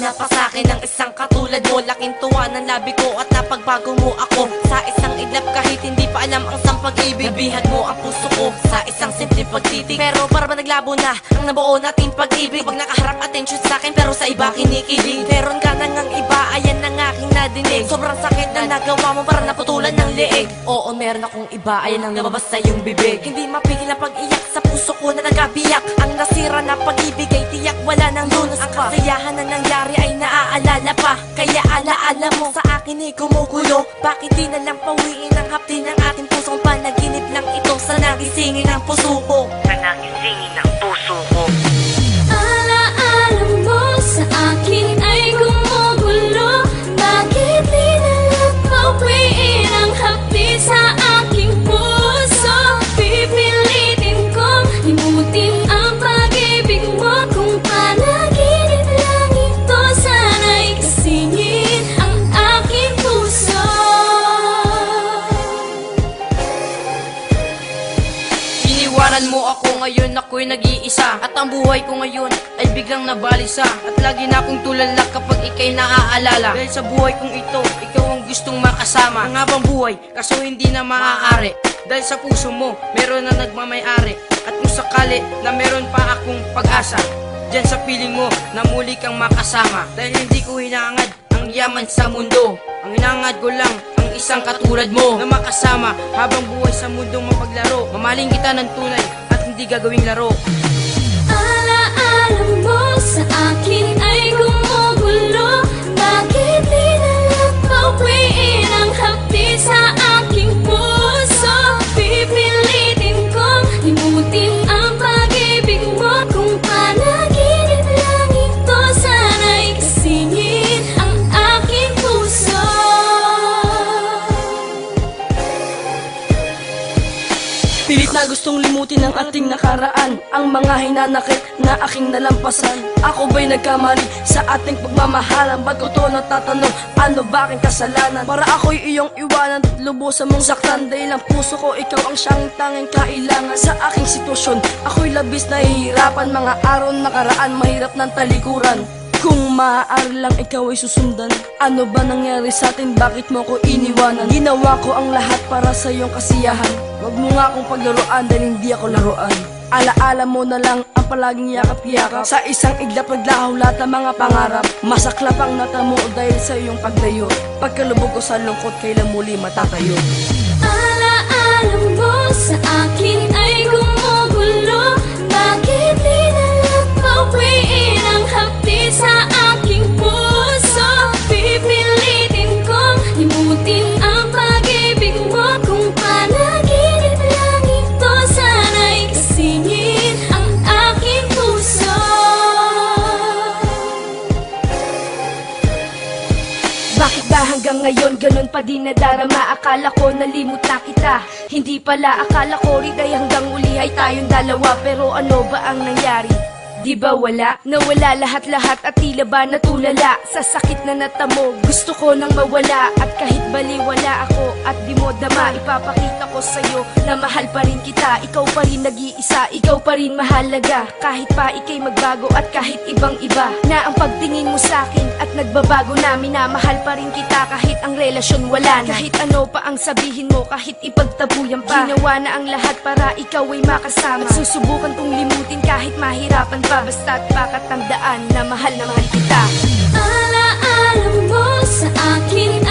Hinahanap pa sa'kin ng isang katulad mo. Laking tuwa ng labi ko at napagbago mo ako sa isang iglap kahit hindi pa alam ang sampag-ibig. Nabihag mo ang puso ko sa isang simple pagtitig. Pero para ba naglabo na ang nabuo nating pag-ibig? Pag nakaharap attention sa'kin pero sa iba kinikilig. Meron ka nang ang iba, ayan ang aking nadinig. Sobrang sakit na nagawa mo para naputulan ng leeg. Oo, meron akong iba, ayan ang lumabas sa iyong bibig. Hindi mapigil ang pag-iyak sa puso ko na nagabiyak. Ang nasira na pag-ibig ay tiyak wala nang lunas. Ang kasiyahan na nangyari ay naaalala pa. Kaya alaala mo sa akin ay kumukulo. Bakit di na lang pawiin ang hapdi ng ating pusong panaginip lang ito sa nagisingin ng puso ko. Sa nagisingin ng puso ko. Alaala mo sa akin ay gumugulo. Bakit di na lang pawiin ang hapdi sa aking puso? Pipilitin kong limutin ang pag-ibig mo. Kung panaginip lang ito, sana'y kasingin ang aking puso. Iniwanan mo ako ngayon, ako'y nag-iisa. At ang buhay ko ngayon ay biglang nabalisa. At lagi na akong tulala kapag ika'y naaalala. Dahil sa buhay kong ito, ikaw ang gustong makasama. Ang habang buhay, kaso hindi na maaari. Dahil sa puso mo, meron na nagmamayari. At kung sakali na meron pa akong pag-asa, dyan sa piling mo na muli kang makasama. Dahil hindi ko hinangad ang yaman sa mundo. Ang hinangad ko lang ang isang katulad mo na makasama habang buhay sa mundong mapaglaro. Mamaling kita ng tunay at hindi gagawing laro. Alaala mo sa akin ay gumugulo. Bakit di na lang pawiin ang hapdi sa aking puso? Pipilitin kong limutin ang pag-ibig mo. Kung panaginip lang ito, sana'y kasingin ang aking puso. Pilit na gustong limutin ang ating nakaraan, ang mga hinanakit na aking nalampasan. Ako ba'y nagkamali sa ating pagmamahalan? Ba't ko to natatanong, ano ba aking kasalanan? Para ako'y iyong iwanan, lubusan mong saktan. Dahil ang puso ko, ikaw ang siyang tanging kailangan. Sa aking sitwasyon, ako'y labis nahihirapan. Mga araw nakaraan, mahirap ng talikuran. Kung maaari lang ikaw ay susundan, ano ba nangyari sa atin? Bakit mo ko iniwanan? Ginawa ko ang lahat para sa iyong kasiyahan. Huwag mo nga akong paglaruan dahil hindi ako laruan. Alaala mo na lang ang palaging yakap-yakap. Sa isang iglap naglaho lahat ng mga pangarap. Masaklap ang natamo dahil sa iyong paglayo. Pagkalubog ko sa lungkot, kailan muli matatayo. Alaala mo sa akin ay gumugulo. Bakit di na lang pawiin ang hapdi sa aking puso? Pipilitin kong limutin ang pag-ibig mo. Kung panaginip lang ito, sana'y kasingin ang aking puso. Bakit ba hanggang ngayon ganun pa din nadarama? Akala ko nalimot na kita, hindi pala. Akala ko rin ay hanggang uli ay tayong dalawa. Pero ano ba ang nangyari? Di ba wala? Nawala lahat-lahat at tila ba natulala sa sakit na natamo. Gusto ko nang mawala at kahit baliwala ako at di mo dama, ipapakita ko sa'yo na mahal pa rin kita. Ikaw pa rin nag-iisa, ikaw pa rin mahalaga. Kahit pa ikay magbago at kahit ibang iba, na ang pagtingin mo sa'kin at nagbabago na. Minamahal pa rin kita kahit ang relasyon wala na. Kahit ano pa ang sabihin mo, kahit ipagtabuyan pa, ginawa na ang lahat para ikaw ay makasama. At susubukan kong limutin kahit mahirapan pa. Basta't pakatandaan na mahal kita. Alaala mo sa akin